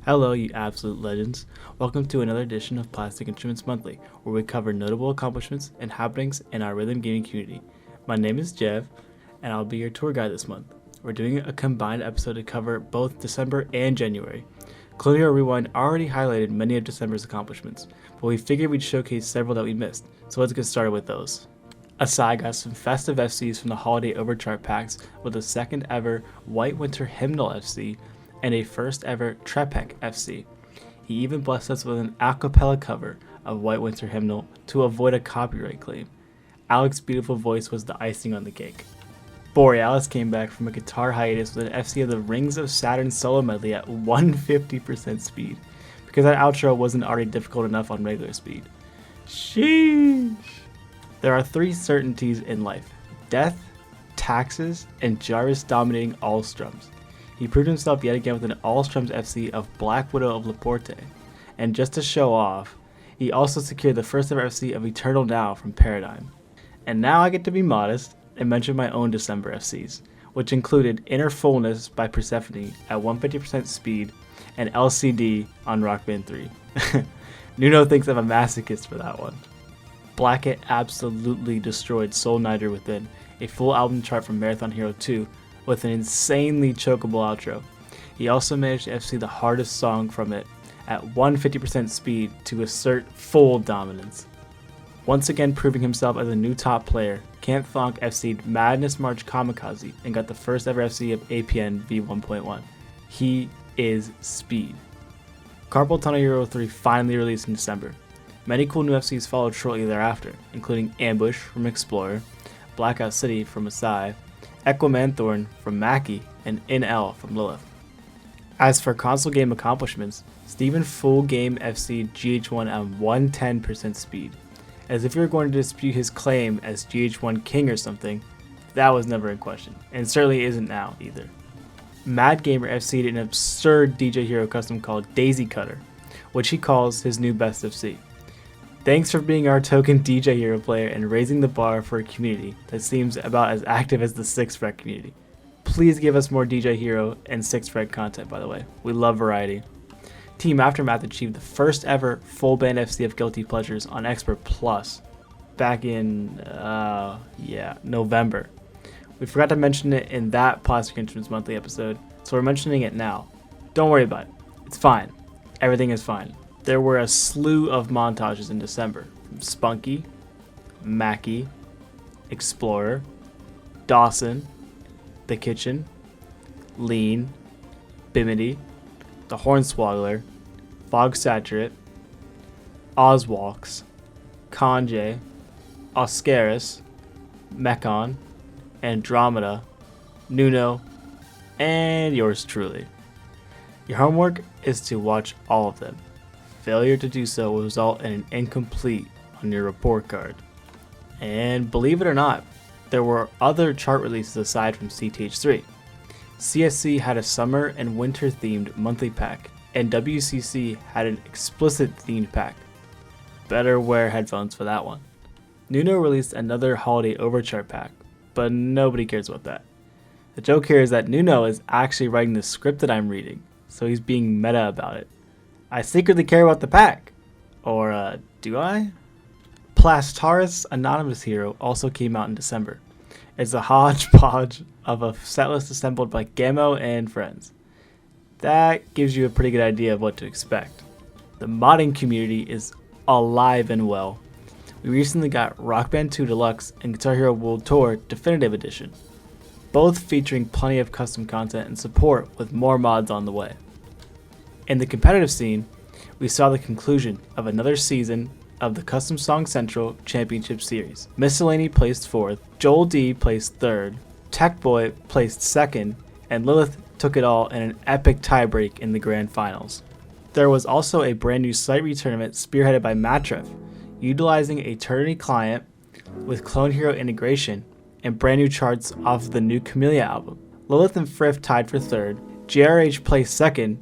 Hello, you absolute legends. Welcome to another edition of Plastic Instruments Monthly, where we cover notable accomplishments and happenings in our rhythm gaming community. My name is Jev, and I'll be your tour guide this month. We're doing a combined episode to cover both December and January. Clone Hero Rewind already highlighted many of December's accomplishments, but we figured we'd showcase several that we missed, so let's get started with those. Asai got some festive FCs from the holiday overchart packs with a second ever White Winter Hymnal FC and a first ever Trepec FC. He even blessed us with an a cappella cover of White Winter Hymnal to avoid a copyright claim. Alex's beautiful voice was the icing on the cake. Borealis came back from a guitar hiatus with an FC of the Rings of Saturn solo medley at 150% speed, because that outro wasn't already difficult enough on regular speed. Sheesh! There are three certainties in life: death, taxes, and Jarvis dominating all strums. He proved himself yet again with an all-strums FC of Black Widow of Laporte, and just to show off, he also secured the first ever FC of Eternal Now from Paradigm. And now I get to be modest and mention my own December FCs, which included Inner Fullness by Persephone at 150% speed and LCD on Rock Band 3. Nuno thinks I'm a masochist for that one. Blackett absolutely destroyed Soul Niger Within, a full album chart from Marathon Hero 2, with an insanely chokeable outro. He also managed to FC the hardest song from it at 150% speed to assert full dominance. Once again proving himself as a new top player, Camp Thonk FC'd Madness March Kamikaze and got the first ever FC of APN V1.1. He is speed. Carpal Tunnel Hero 3 finally released in December. Many cool new FCs followed shortly thereafter, including Ambush from Explorer, Blackout City from Asai, Equimanthorn from Mackie, and In-L from Lilith. As for console game accomplishments, Steven full game FC GH1 at 110% speed. As if you were going to dispute his claim as GH1 King or something, that was never in question, and certainly isn't now either. Mad Gamer FC'd an absurd DJ Hero custom called Daisy Cutter, which he calls his new best FC. Thanks for being our token DJ Hero player and raising the bar for a community that seems about as active as the 6 Fret community. Please give us more DJ Hero and 6 Fret content, by the way. We love variety. Team Aftermath achieved the first ever full band FC of Guilty Pleasures on Expert Plus back in, November. We forgot to mention it in that Plastic Instruments Monthly episode, so we're mentioning it now. Don't worry about it. It's fine. Everything is fine. There were a slew of montages in December. Spunky, Mackie, Explorer, Dawson, The Kitchen, Lean, Bimini, The Hornswoggler, Fog Saturate, Ozwalks, Conjay, Oscaris, Mechon, Andromeda, Nuno, and yours truly. Your homework is to watch all of them. Failure to do so will result in an incomplete on your report card. And believe it or not, there were other chart releases aside from CTH3. CSC had a summer and winter themed monthly pack, and WCC had an explicit themed pack. Better wear headphones for that one. Nuno released another holiday overchart pack, but nobody cares about that. The joke here is that Nuno is actually writing the script that I'm reading, so he's being meta about it. I secretly care about the pack. Or, do I? Plastaris Anonymous Hero also came out in December. It's a hodgepodge of a setlist assembled by Gamo and friends. That gives you a pretty good idea of what to expect. The modding community is alive and well. We recently got Rock Band 2 Deluxe and Guitar Hero World Tour Definitive Edition, both featuring plenty of custom content and support with more mods on the way. In the competitive scene, we saw the conclusion of another season of the Custom Song Central Championship Series. Miscellany placed 4th, Joel D placed 3rd, Tech Boy placed 2nd, and Lilith took it all in an epic tiebreak in the grand finals. There was also a brand new site retournament spearheaded by Matref, utilizing a Eternity client with Clone Hero integration and brand new charts off of the new Camellia album. Lilith and Frif tied for 3rd, JRH placed 2nd,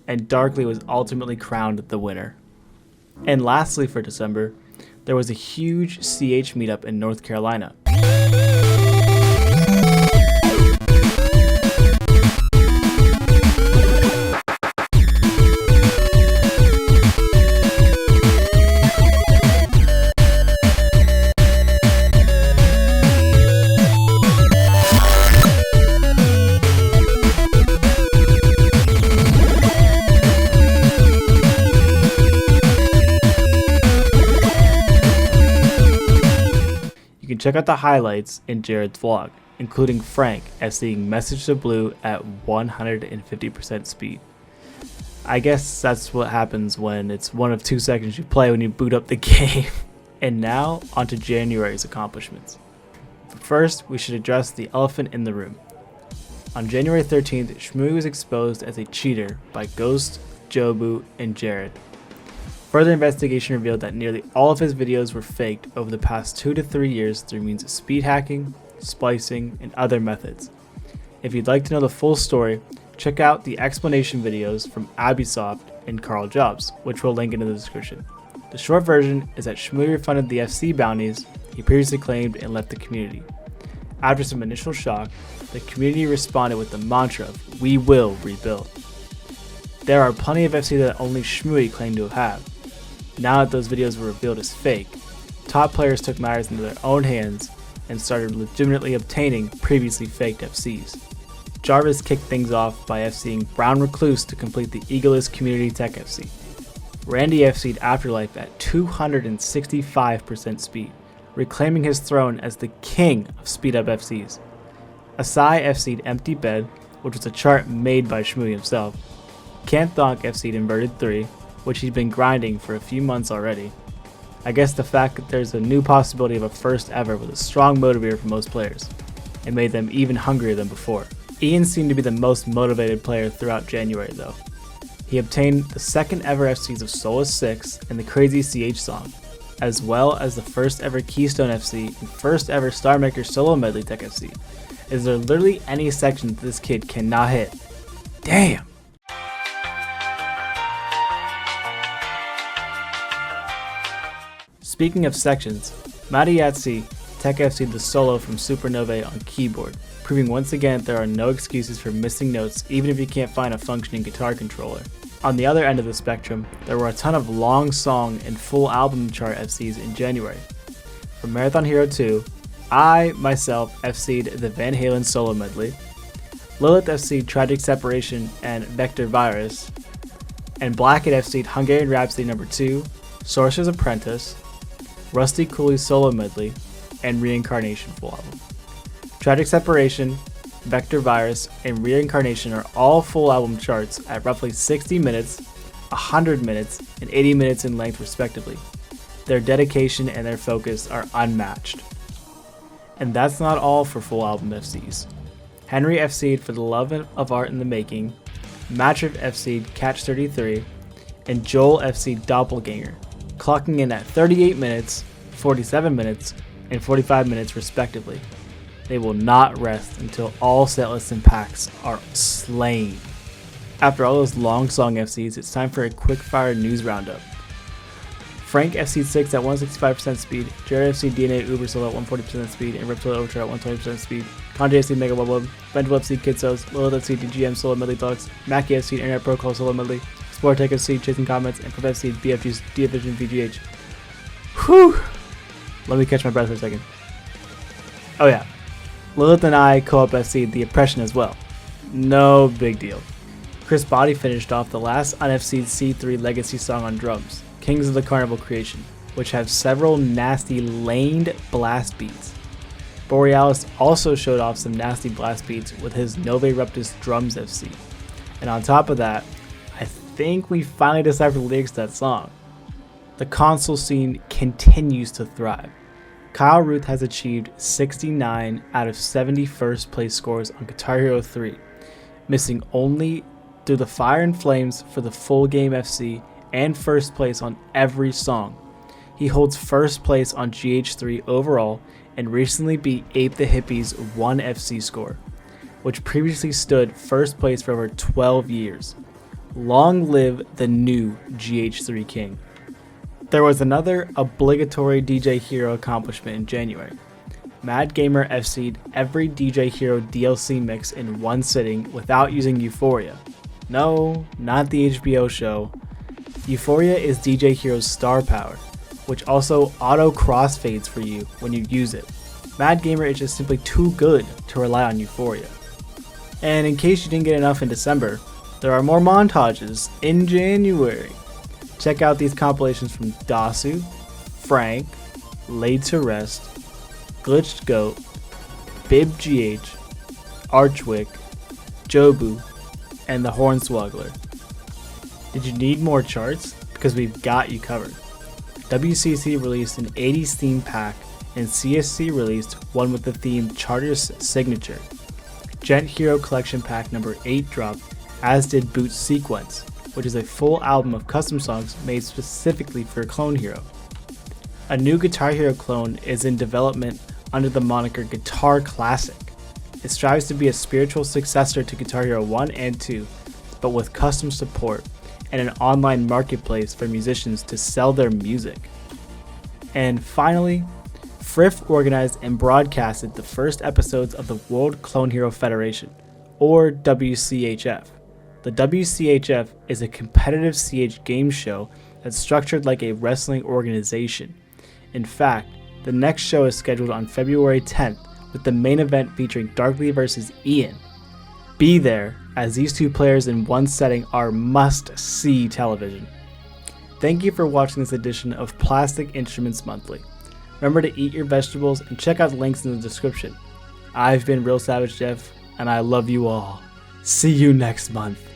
and Darkly was ultimately crowned the winner. And lastly for December, there was a huge CH meetup in North Carolina. check out the highlights in Jared's vlog, including Frank seeing Message to Blue at 150% speed. I guess that's what happens when it's 1 of 2 seconds you play when you boot up the game. And now, onto January's accomplishments. But first, we should address the elephant in the room. On January 13th, Schmooey was exposed as a cheater by Ghost, Jobu, and Jared. Further investigation revealed that nearly all of his videos were faked over the past 2 to 3 years through means of speed hacking, splicing, and other methods. If you'd like to know the full story, check out the explanation videos from Abisoft and Carl Jobs, which we'll link in the description. The short version is that Schmooey refunded the FC bounties he previously claimed and left the community. After some initial shock, the community responded with the mantra of "We will rebuild." There are plenty of FC that only Schmooey claimed to have. Now that those videos were revealed as fake, top players took matters into their own hands and started legitimately obtaining previously faked FCs. Jarvis kicked things off by FCing Brown Recluse to complete the Eagleist Community Tech FC. Randy FC'd Afterlife at 265% speed, reclaiming his throne as the king of speed-up FCs. Asai FC'd Empty Bed, which was a chart made by Schmooey himself. Canthonk FC'd Inverted 3, which he'd been grinding for a few months already. I guess the fact that there's a new possibility of a first ever was a strong motivator for most players. It made them even hungrier than before. Ian seemed to be the most motivated player throughout January though. He obtained the second ever FCs of Solus 6 and the Crazy CH song, as well as the first ever Keystone FC and first ever Star Maker Solo Medley Tech FC. Is there literally any section that this kid cannot hit? Damn! Speaking of sections, Matty Yatsi Tech FC'd the solo from Supernovae on keyboard, proving once again there are no excuses for missing notes even if you can't find a functioning guitar controller. On the other end of the spectrum, there were a ton of long song and full album chart FCs in January. For Marathon Hero 2, I, myself, FC'd the Van Halen solo medley, Lilith FC'd Tragic Separation and Vector Virus, and Blackett FC'd Hungarian Rhapsody No. 2, Sorcerer's Apprentice, Rusty Cooley's solo medley, and Reincarnation full album. Tragic Separation, Vector Virus, and Reincarnation are all full album charts at roughly 60 minutes, 100 minutes, and 80 minutes in length respectively. Their dedication and their focus are unmatched. And that's not all for full album FCs. Henry FC'd For the Love of Art in the Making, Matriv FC'd Catch 33, and Joel FC'd Doppelganger, clocking in at 38 minutes, 47 minutes, and 45 minutes respectively. They will not rest until all setlists and packs are slain. After all those long song FCs, it's time for a quick fire news roundup. Frank FC'd 6 at 165% speed, Jared FC'd DNA Uber Solo at 140% speed, and Riptile Overture at 120% speed, Kanji FC'd Mega Wub, Benjamin FC'd Kidsos, Lilith FC'd DGM Solo Medley Deluxe, Mackie FC'd Internet Protocol Solo Medley, Sportech FC'd Chasing Comments, and Frif FC'd BFG's D-Vision VGH. Whew! Let me catch my breath for a second. Oh yeah. Lilith and I co-op FC'd The Oppression as well. No big deal. Chris Body finished off the last un-FC'd C3 Legacy song on drums, Kings of the Carnival Creation, which have several nasty laned blast beats. Borealis also showed off some nasty blast beats with his Nove Ruptus Drums FC. And on top of that, I think we finally deciphered the lyrics to that song. The console scene continues to thrive. Kyle Ruth has achieved 69 out of 70 first place scores on Guitar Hero 3, missing only Through the Fire and Flames for the full game FC and first place on every song. He holds first place on GH3 overall and recently beat Ape the Hippie's 1 FC score, which previously stood first place for over 12 years. Long live the new GH3 King. There was another obligatory DJ Hero accomplishment in January. Mad Gamer FC'd every DJ Hero DLC mix in one sitting without using Euphoria. No, not the HBO show. Euphoria is DJ Hero's star power, which also auto crossfades for you when you use it. Mad Gamer is just simply too good to rely on Euphoria. And in case you didn't get enough in December, there are more montages in January. Check out these compilations from Dasu, Frank, Laid to Rest, Glitched Goat, Bib GH, Archwick, Jobu, and the Hornswoggler. Did you need more charts? Because we've got you covered. WCC released an 80s theme pack, and CSC released one with the theme Charter's Signature. Gent Hero Collection Pack number 8 dropped, as did Boot Sequence, which is a full album of custom songs made specifically for Clone Hero. A new Guitar Hero clone is in development under the moniker Guitar Classic. It strives to be a spiritual successor to Guitar Hero 1 and 2, but with custom support and an online marketplace for musicians to sell their music. And finally, Frif organized and broadcasted the first episodes of the World Clone Hero Federation, or WCHF. The WCHF is a competitive CH game show that's structured like a wrestling organization. In fact, the next show is scheduled on February 10th, with the main event featuring Darkly vs. Ian. Be there, as these two players in one setting are must-see television. Thank you for watching this edition of Plastic Instruments Monthly. Remember to eat your vegetables and check out the links in the description. I've been Real Savage Jeff, and I love you all. See you next month.